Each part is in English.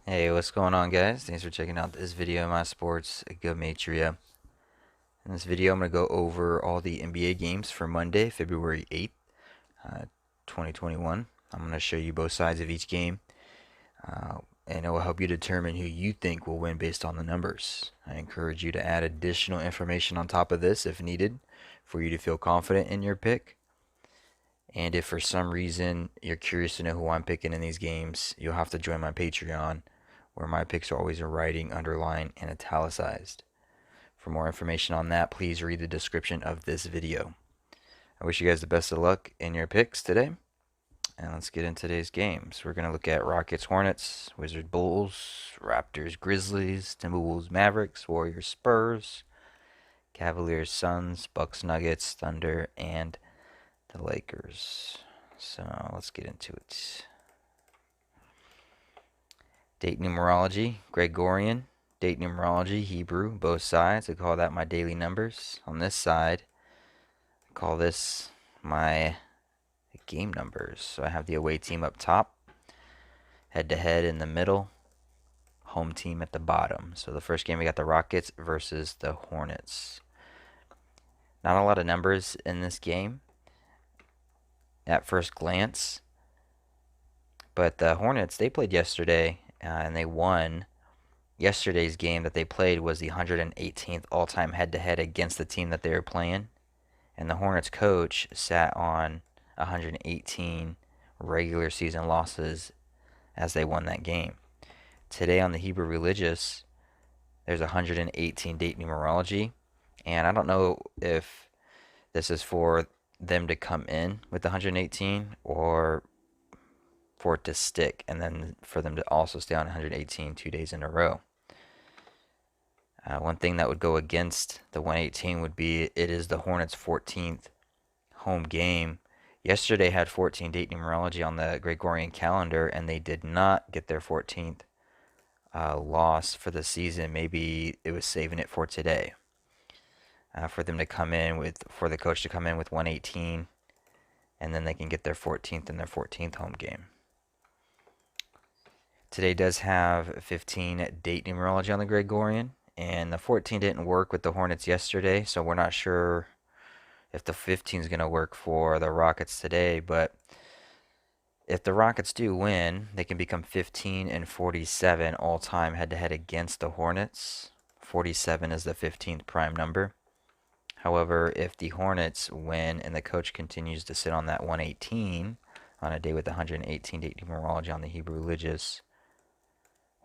Hey, what's going on, guys? Thanks for checking out this video of my sports Gematria. In this video, I'm going to go over all the NBA games for Monday, February 8th, uh, 2021. I'm going to show you both sides of each game, and it will help you determine who you think will win based on the numbers. I encourage you to add additional information on top of this if needed for you to feel confident in your pick. And if for some reason you're curious to know who I'm picking in these games, you'll have to join my Patreon, where my picks are always in writing, underlined, and italicized. For more information on that, please read the description of this video. I wish you guys the best of luck in your picks today. And let's get into today's games. We're going to look at Rockets Hornets, Wizards Bulls, Raptors Grizzlies, Timberwolves Mavericks, Warriors Spurs, Cavaliers Suns, Bucks Nuggets, Thunder, and the Lakers. So let's get into it. Date numerology, Gregorian. Date numerology, Hebrew, both sides. I call that my daily numbers. On this side, I call this my game numbers. So I have the away team up top, head to head in the middle, home team at the bottom. So the first game we got the Rockets versus the Hornets. Not a lot of numbers in this game at first glance, but the Hornets, they played yesterday and they won. Yesterday's game that they played was the 118th all-time head-to-head against the team that they were playing, and the Hornets coach sat on 118 regular season losses as they won that game. Today on the Hebrew Religious, there's 118 date numerology, and I don't know if this is for them to come in with 118 or for it to stick, and then for them to also stay on 118 2 days in a row. One thing that would go against the 118 would be it is the Hornets' 14th home game. Yesterday had 14 date numerology on the Gregorian calendar, and they did not get their 14th loss for the season. Maybe it was saving it for today, for them to come in with, for the coach to come in with 118, and then they can get their 14th in their 14th home game. Today does have 15 date numerology on the Gregorian, and the 14 didn't work with the Hornets yesterday, so we're not sure if the 15 is going to work for the Rockets today. But if the Rockets do win, they can become 15 and 47 all time head to head against the Hornets. 47 is the 15th prime number. However, if the Hornets win and the coach continues to sit on that 118 on a day with 118 date numerology on the Hebrew Religious,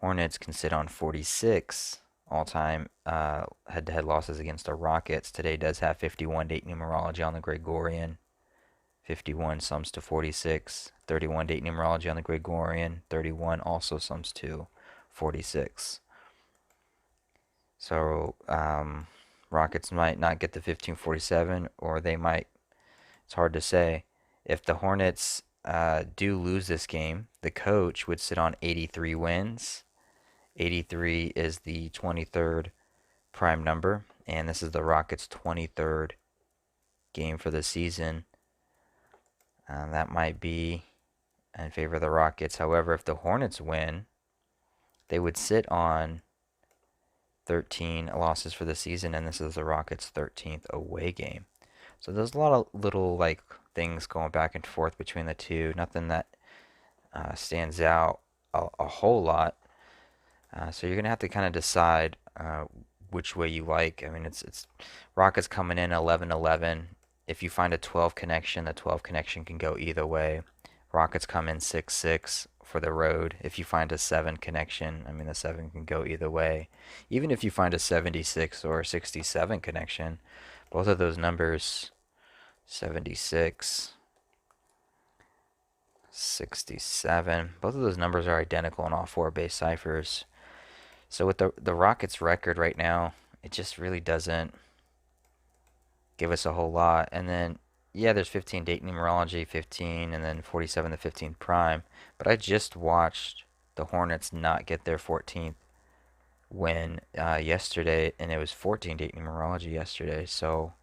Hornets can sit on 46 all-time head-to-head losses against the Rockets. Today does have 51 date numerology on the Gregorian. 51 sums to 46. 31 date numerology on the Gregorian. 31 also sums to 46. So Rockets might not get the 1547, or they might. It's hard to say. If the Hornets do lose this game, the coach would sit on 83 wins. 83 is the 23rd prime number, and this is the Rockets' 23rd game for the season. That might be in favor of the Rockets. However, if the Hornets win, they would sit on 13 losses for the season, and this is the Rockets' 13th away game. So there's a lot of little like things going back and forth between the two. Nothing that stands out a whole lot. So you're gonna have to kind of decide which way you like. I mean, it's Rockets coming in 11-11. If you find a 12 connection, the 12 connection can go either way. Rockets come in 6-6 for the road. If you find a 7 connection, I mean, the 7 can go either way. Even if you find a 76 or 67 connection, both of those numbers, 76, 67, both of those numbers are identical in all four base ciphers. So with the Rockets record right now, it just really doesn't give us a whole lot. And then, yeah, there's 15 date numerology, 15, and then 47 the 15th prime. But I just watched the Hornets not get their 14th win yesterday, and it was 14 date numerology yesterday. So,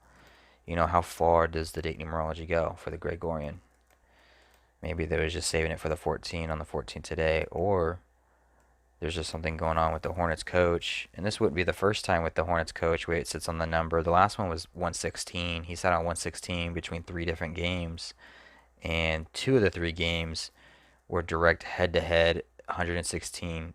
you know, how far does the date numerology go for the Gregorian? Maybe they was just saving it for the 14 on the 14th today, or there's just something going on with the Hornets coach. And this wouldn't be the first time with the Hornets coach where it sits on the number. The last one was 116. He sat on 116 between 3 different games. And 2 of the 3 games were direct head-to-head, 116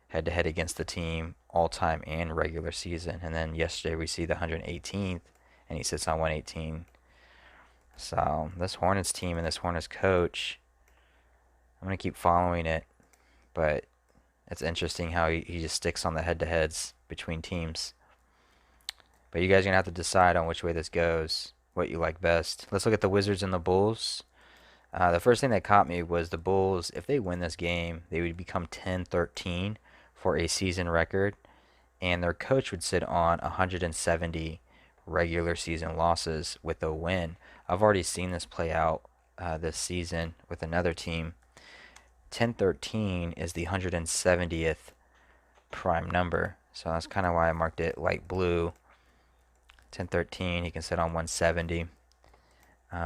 head-to-head against the team, all-time and regular season. And then yesterday we see the 118th, and he sits on 118. So this Hornets team and this Hornets coach, I'm going to keep following it. But it's interesting how he just sticks on the head-to-heads between teams. But you guys are going to have to decide on which way this goes, what you like best. Let's look at the Wizards and the Bulls. The first thing that caught me was the Bulls. If they win this game, they would become 10-13 for a season record, and their coach would sit on 170 regular season losses with a win. I've already seen this play out this season with another team. 10-13 is the 170th prime number, so that's kind of why I marked it light blue. 10-13, he can sit on 170.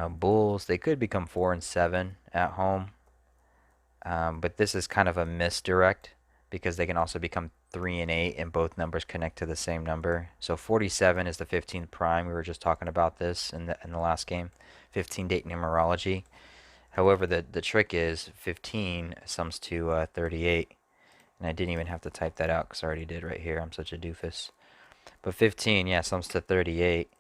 Bulls, they could become 4-7 at home, but this is kind of a misdirect because they can also become 3-8 and both numbers connect to the same number. So 47 is the 15th prime. We were just talking about this in the last game. 15 date numerology. However, the trick is 15 sums to 38. And I didn't even have to type that out because I already did right here. I'm such a doofus. But 15, yeah, sums to 38.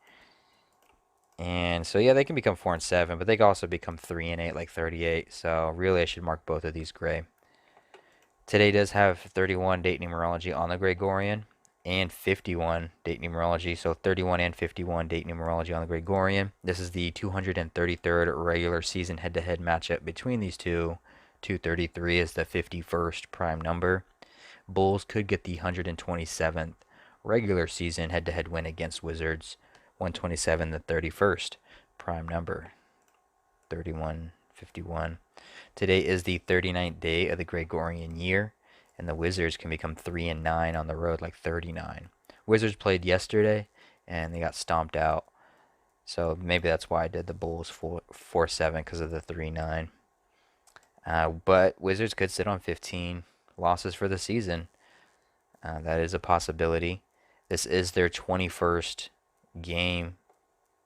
And so, yeah, they can become 4-7, but they can also become 3-8 like 38. So, really, I should mark both of these gray. Today does have 31 date numerology on the Gregorian and 51 date numerology. So 31 and 51 date numerology on the Gregorian. This is the 233rd regular season head-to-head matchup between these two. 233 is the 51st prime number. Bulls could get the 127th regular season head-to-head win against Wizards. 127, the 31st prime number. 31, 51. Today is the 39th day of the Gregorian year, and the Wizards can become 3-9 on the road, like 39. Wizards played yesterday, and they got stomped out. So maybe that's why I did the Bulls 4-7 because of the 3-9. But Wizards could sit on 15 losses for the season. That is a possibility. This is their 21st game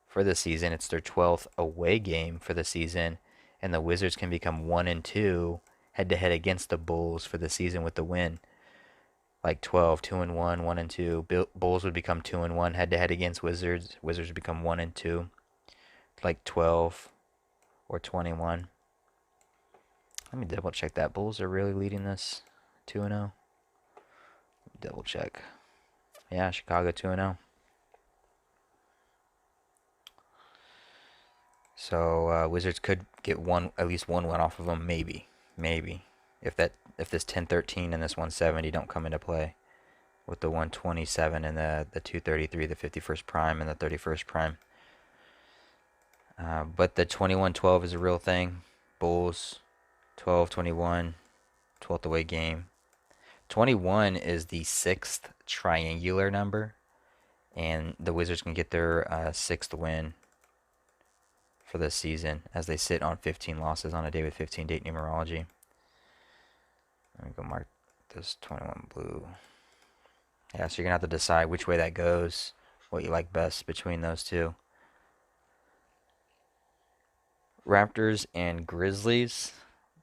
for the season. It's their 12th away game for the season, and the Wizards can become 1-2 head-to-head against the Bulls for the season with the win. Like 12, 2-1, 1-2. Bulls would become 2-1 head-to-head against Wizards. Wizards would become 1-2, like 12 or 21. Let me double check that. Bulls are really leading this 2-0. Double check. Yeah, Chicago 2-0. So Wizards could get at least one win off of them, maybe. If this 10-13 and this 170 don't come into play, with the 127 and the 233, the 51st prime and the 31st prime. But the 21-12 is a real thing. Bulls 12-21, 12th away game. 21 is the 6th triangular number, and the Wizards can get their 6th win for this season as they sit on 15 losses on a day with 15 date numerology. Let me go mark this 21 blue. Yeah, so you're going to have to decide which way that goes, what you like best between those two. Raptors and Grizzlies,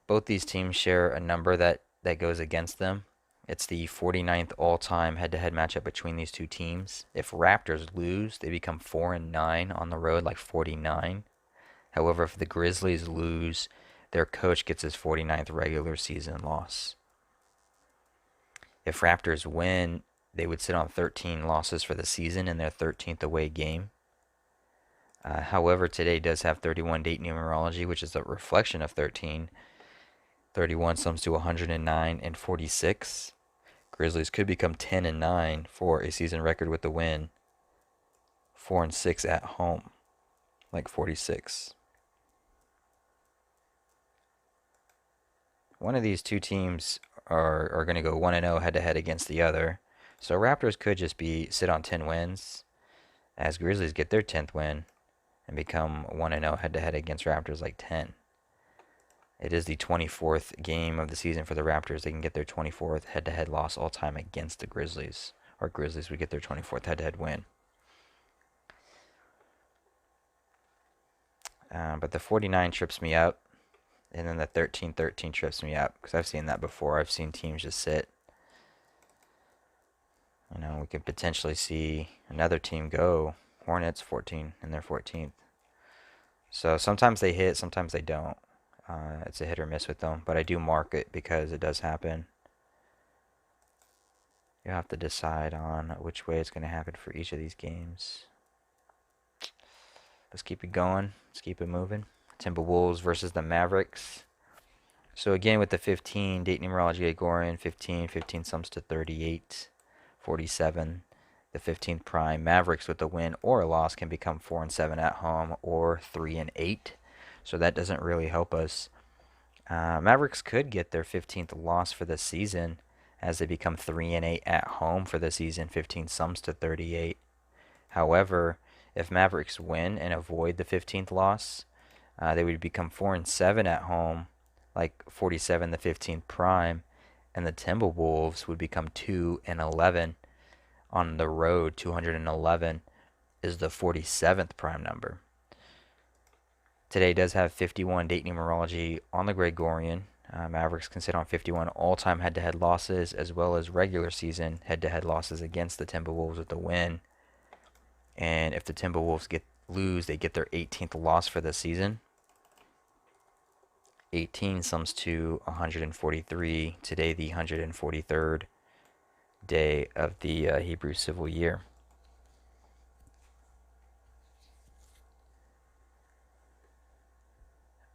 both these teams share a number that goes against them. It's the 49th all-time head-to-head matchup between these two teams. If Raptors lose, they become 4-9 on the road, like 49. However, if the Grizzlies lose, their coach gets his 49th regular season loss. If Raptors win, they would sit on 13 losses for the season in their 13th away game. However, today does have 31 date numerology, which is a reflection of 13. 31 sums to 109 and 46. Grizzlies could become 10-9 for a season record with the win. 4-6 at home, like 46. One of these two teams are going to go 1-0 head-to-head against the other. So Raptors could just sit on 10 wins as Grizzlies get their 10th win and become 1-0 head-to-head against Raptors like 10. It is the 24th game of the season for the Raptors. They can get their 24th head-to-head loss all time against the Grizzlies. Or Grizzlies would get their 24th head-to-head win. But the 49 trips me up. And then the 13-13 trips me up. Because I've seen that before. I've seen teams just sit. You know, we could potentially see another team go. Hornets 14 in their 14th. So sometimes they hit, sometimes they don't. It's a hit or miss with them. But I do mark it because it does happen. You have to decide on which way it's going to happen for each of these games. Let's keep it going. Let's keep it moving. Timberwolves versus the Mavericks. So again with the 15, date numerology Gregorian, 15, 15 sums to 38, 47. The 15th prime. Mavericks with a win or a loss can become 4-7 at home or 3-8. So that doesn't really help us. Mavericks could get their 15th loss for the season as they become 3-8 at home for the season. 15 sums to 38. However, if Mavericks win and avoid the 15th loss, they would become 4-7 at home, like 47 the 15th prime, and the Timberwolves would become 2-11 on the road. 211 is the 47th prime number. Today does have 51 date numerology on the Gregorian. Mavericks can sit on 51 all-time head-to-head losses as well as regular season head-to-head losses against the Timberwolves with the win. And if the Timberwolves lose, they get their 18th loss for the season. 18 sums to 143. Today, the 143rd day of the Hebrew civil year.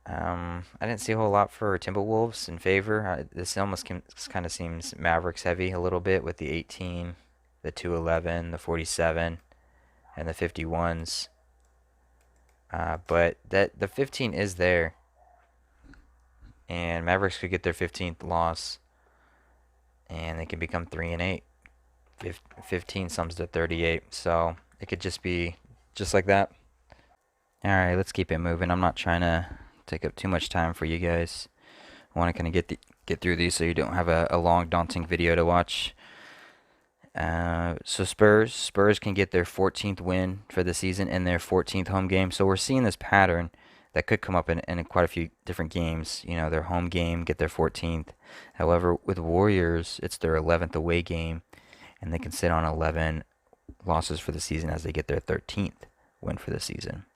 I didn't see a whole lot for Timberwolves in favor. This almost kind of seems Mavericks heavy a little bit with the 18, the 211, the 47, and the 51s. But the 15 is there, and Mavericks could get their 15th loss, and they can become 3-8. 15 sums to 38, so it could just be just like that. All right, let's keep it moving. I'm not trying to take up too much time for you guys. I want to kind of get through these so you don't have a long, daunting video to watch. So Spurs can get their 14th win for the season in their 14th home game. So we're seeing this pattern that could come up in quite a few different games. You know, their home game, get their 14th. However, with Warriors, it's their 11th away game, and they can sit on 11 losses for the season as they get their 13th win for the season.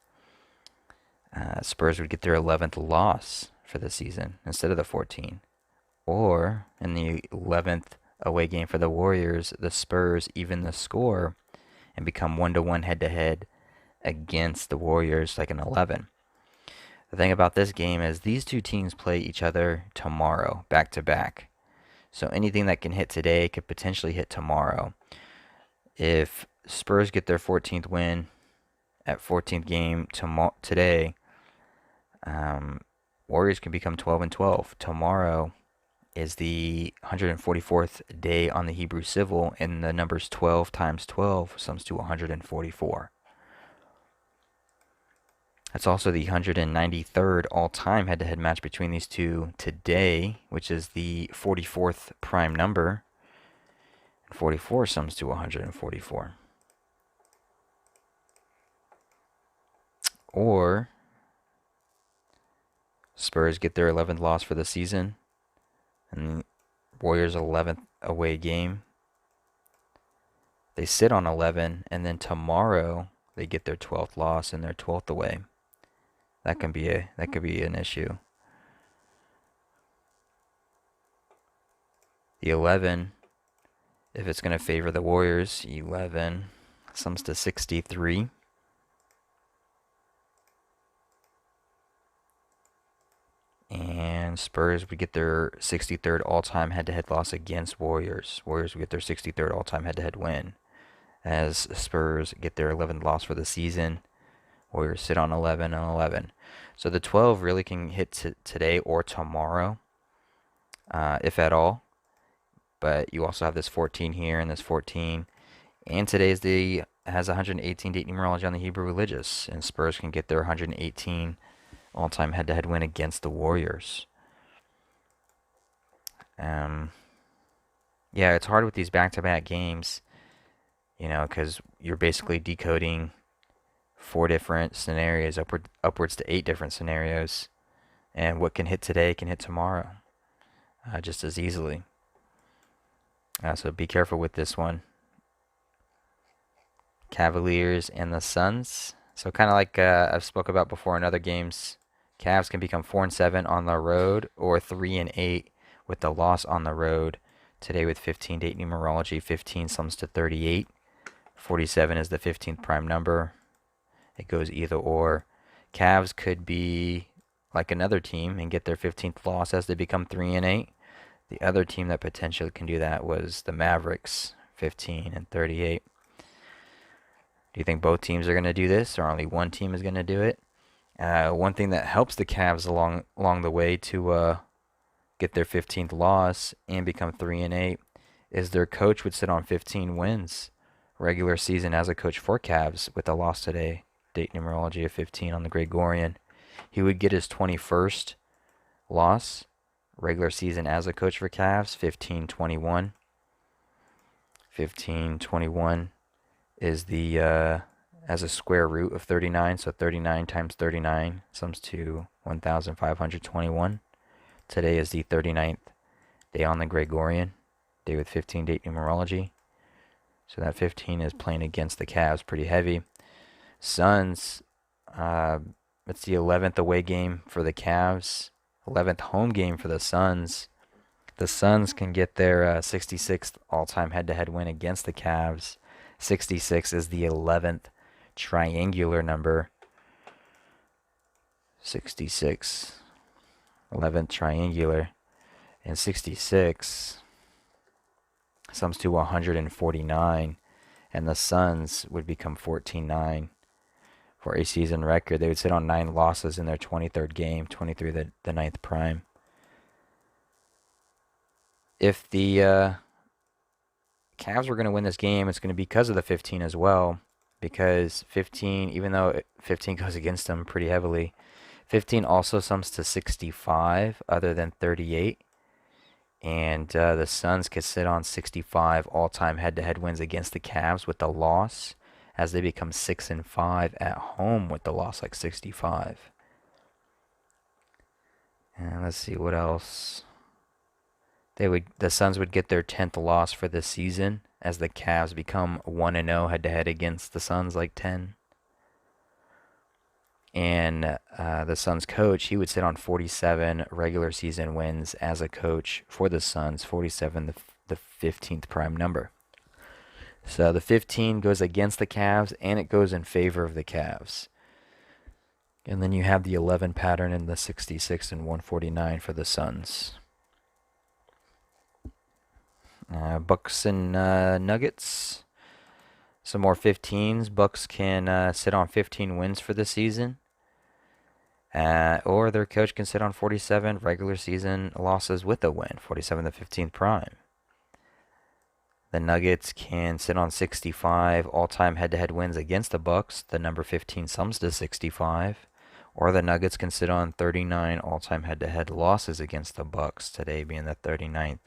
Spurs would get their 11th loss for the season instead of the 14. Or in the 11th away game for the Warriors, the Spurs even the score and become 1-1 head-to-head against the Warriors like an 11. The thing about this game is these two teams play each other tomorrow, back-to-back. So anything that can hit today could potentially hit tomorrow. If Spurs get their 14th win at 14th game today, Warriors can become 12-12. Tomorrow is the 144th day on the Hebrew civil, and the numbers 12 times 12 sums to 144. That's also the 193rd all-time head-to-head match between these two today, which is the 44th prime number. 44 sums to 144. Or Spurs get their 11th loss for the season, and Warriors 11th away game. They sit on 11, and then tomorrow they get their 12th loss and their 12th away. That could be an issue. The 11, if it's going to favor the Warriors, 11 sums to 63. And Spurs would get their 63rd all-time head-to-head loss against Warriors. Warriors would get their 63rd all-time head-to-head win. As Spurs get their 11th loss for the season, Warriors sit on 11-11. So the 12 really can hit today or tomorrow, if at all. But you also have this 14 here and this 14. And today's has 118 date numerology on the Hebrew religious. And Spurs can get their 118 all-time head-to-head win against the Warriors. Um, yeah, it's hard with these back-to-back games, because you're basically decoding four different scenarios, upwards to eight different scenarios, and what can hit today can hit tomorrow, just as easily. So be careful with this one. Cavaliers and the Suns. So kind of like I've spoke about before in other games, Cavs can become 4-7 on the road or 3-8 with the loss on the road. Today with 15 date numerology, 15 sums to 38. 47 is the 15th prime number. It goes either or. Cavs could be like another team and get their 15th loss as they become 3-8. The other team that potentially can do that was the Mavericks, 15 and 38. Do you think both teams are going to do this, or only one team is going to do it? One thing that helps the Cavs along the way to get their 15th loss and become 3-8 is their coach would sit on 15 wins regular season as a coach for Cavs with a loss today. Date numerology of 15 on the Gregorian. He would get his 21st loss regular season as a coach for Cavs, 15-21. 15-21 is the as a square root of 39, so 39 times 39 sums to 1,521. Today is the 39th day on the Gregorian, day with 15 date numerology. So that 15 is playing against the Cavs pretty heavy. Suns, it's the 11th away game for the Cavs, 11th home game for the Suns. The Suns can get their 66th all-time head-to-head win against the Cavs. 66 is the 11th triangular number. 66, 11th triangular. And 66 sums to 149. And the Suns would become 14-9 for a season record. They would sit on 9 losses in their 23rd game, 23 the ninth prime. If the Cavs were going to win this game, it's going to be because of the 15 as well. Because 15, even though 15 goes against them pretty heavily, 15 also sums to 65 other than 38. And the Suns could sit on 65 all-time head-to-head wins against the Cavs with the loss, as they become 6-5 at home with the loss, like 65. And let's see what else. The Suns would get their 10th loss for this season, as the Cavs become 1-0 head-to-head against the Suns, like 10. And the Suns coach, he would sit on 47 regular season wins as a coach for the Suns, 47 the 15th prime number. So the 15 goes against the Cavs, and it goes in favor of the Cavs. And then you have the 11 pattern in the 66 and 149 for the Suns. Bucks and Nuggets. Some more 15s. Bucks can sit on 15 wins for the season. Or their coach can sit on 47 regular season losses with a win, 47 the 15th prime. The Nuggets can sit on 65 all-time head-to-head wins against the Bucks. The number 15 sums to 65. Or the Nuggets can sit on 39 all-time head-to-head losses against the Bucks, today being the 39th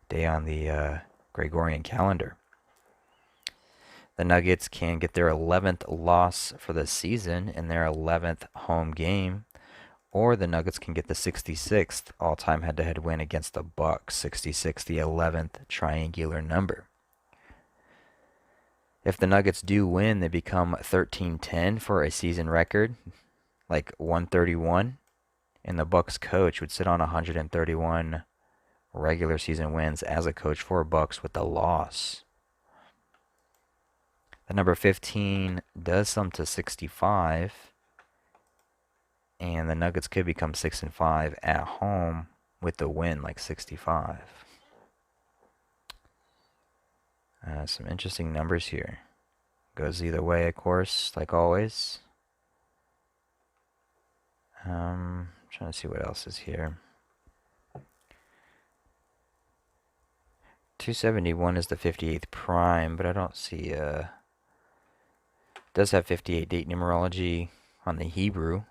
day on the Gregorian calendar. The Nuggets can get their 11th loss for the season in their 11th home game, or the Nuggets can get the 66th all-time head-to-head win against the Bucks, 66, the 11th triangular number. If the Nuggets do win, they become 13-10 for a season record, like 131, and the Bucks coach would sit on 131 regular season wins as a coach for Bucks with the loss. The number 15 does sum to 65, and the Nuggets could become 6-5 at home with the win, like 65. Some interesting numbers here. Goes either way, of course, like always. Trying to see what else is here. 271 is the 58th prime, but I don't see does have 58 date numerology on the Hebrew.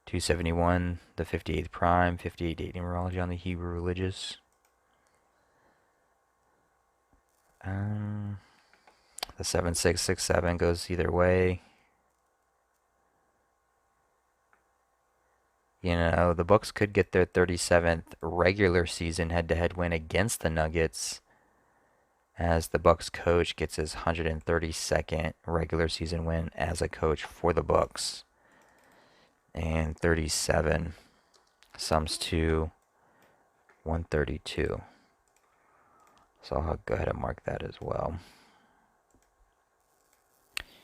271, the 58th prime, 58 date numerology on the Hebrew religious. The 7-6, 6-7 goes either way. You know, the Bucks could get their 37th regular season head-to-head win against the Nuggets, as the Bucks coach gets his 132nd regular season win as a coach for the Bucks. And 37 sums to 132. So I'll go ahead and mark that as well.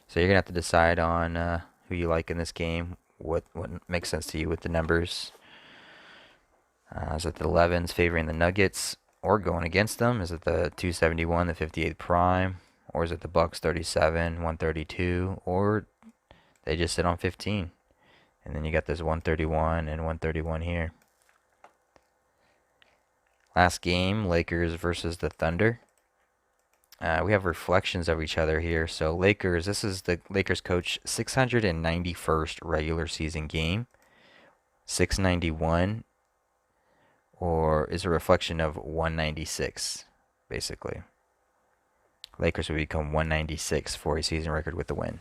So you're going to have to decide on who you like in this game, what makes sense to you with the numbers. Is it the 11s favoring the Nuggets or going against them? Is it the 271, the 58th prime? Or is it the Bucks 37, 132? Or they just sit on 15? And then you got this 131 and 131 here. Last game, Lakers versus the Thunder. We have reflections of each other here. So Lakers, this is the Lakers coach 691st regular season game. 691 or is a reflection of 196, basically. Lakers would become 196 for a season record with the win.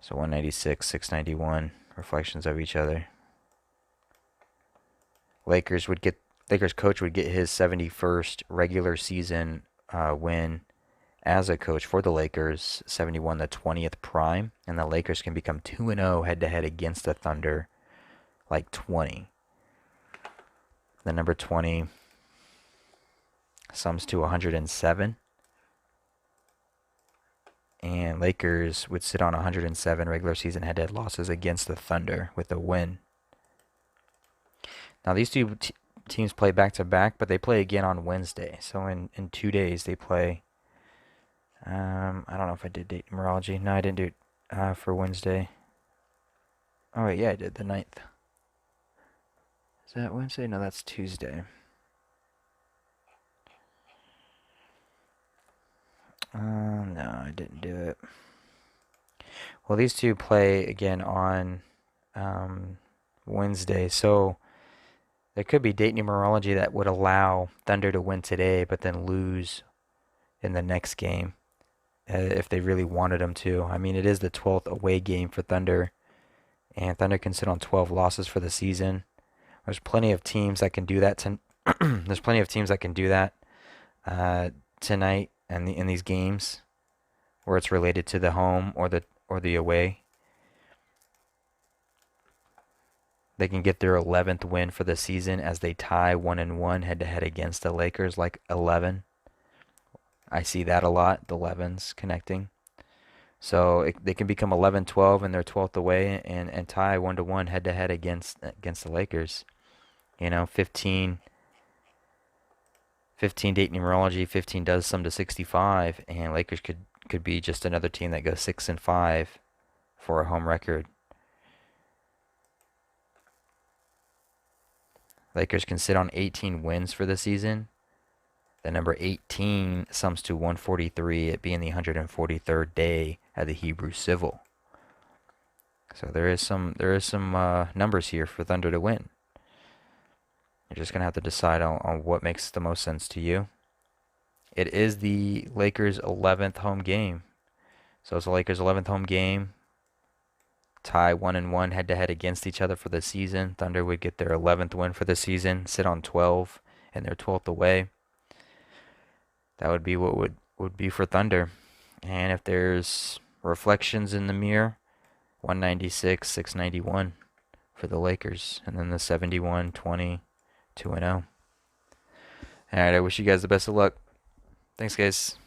So 196, 691, reflections of each other. Lakers coach would get his 71st regular season win as a coach for the Lakers, 71 the 20th prime, and the Lakers can become 2-0 head-to-head against the Thunder, like 20. The number 20 sums to 107. And Lakers would sit on 107 regular season head-to-head losses against the Thunder with a win. Now these two teams play back-to-back, but they play again on Wednesday. So in 2 days they play. I don't know if I did date numerology. No, I didn't do it for Wednesday. Oh wait, yeah, I did the 9th. Is that Wednesday? No, that's Tuesday. No, I didn't do it. Well, these two play again on Wednesday, so there could be date numerology that would allow Thunder to win today, but then lose in the next game if they really wanted them to. I mean, it is the 12th away game for Thunder, and Thunder can sit on 12 losses for the season. There's plenty of teams that can do that. There's plenty of teams that can do that tonight and in these games where it's related to the home or the away. They can get their 11th win for the season as they tie 1-1 head-to-head against the Lakers, like 11. I see that a lot, the 11s connecting. So they can become 11-12 in their 12th away and tie 1-1 head-to-head against the Lakers. You know, 15 date numerology, 15 does sum to 65, and Lakers could be just another team that goes 6-5 for a home record. Lakers can sit on 18 wins for the season. The number 18 sums to 143, it being the 143rd day of the Hebrew Civil. So there is some numbers here for Thunder to win. You're just gonna have to decide on what makes the most sense to you. It is the Lakers' 11th home game, so it's the Lakers' 11th home game. Tie 1-1 head-to-head against each other for the season. Thunder would get their 11th win for the season, sit on 12 and their 12th away. That would be what would be for Thunder. And if there's reflections in the mirror, 196, 691 for the Lakers, and then the 71, 20, 2-0. All right, I wish you guys the best of luck. Thanks, guys.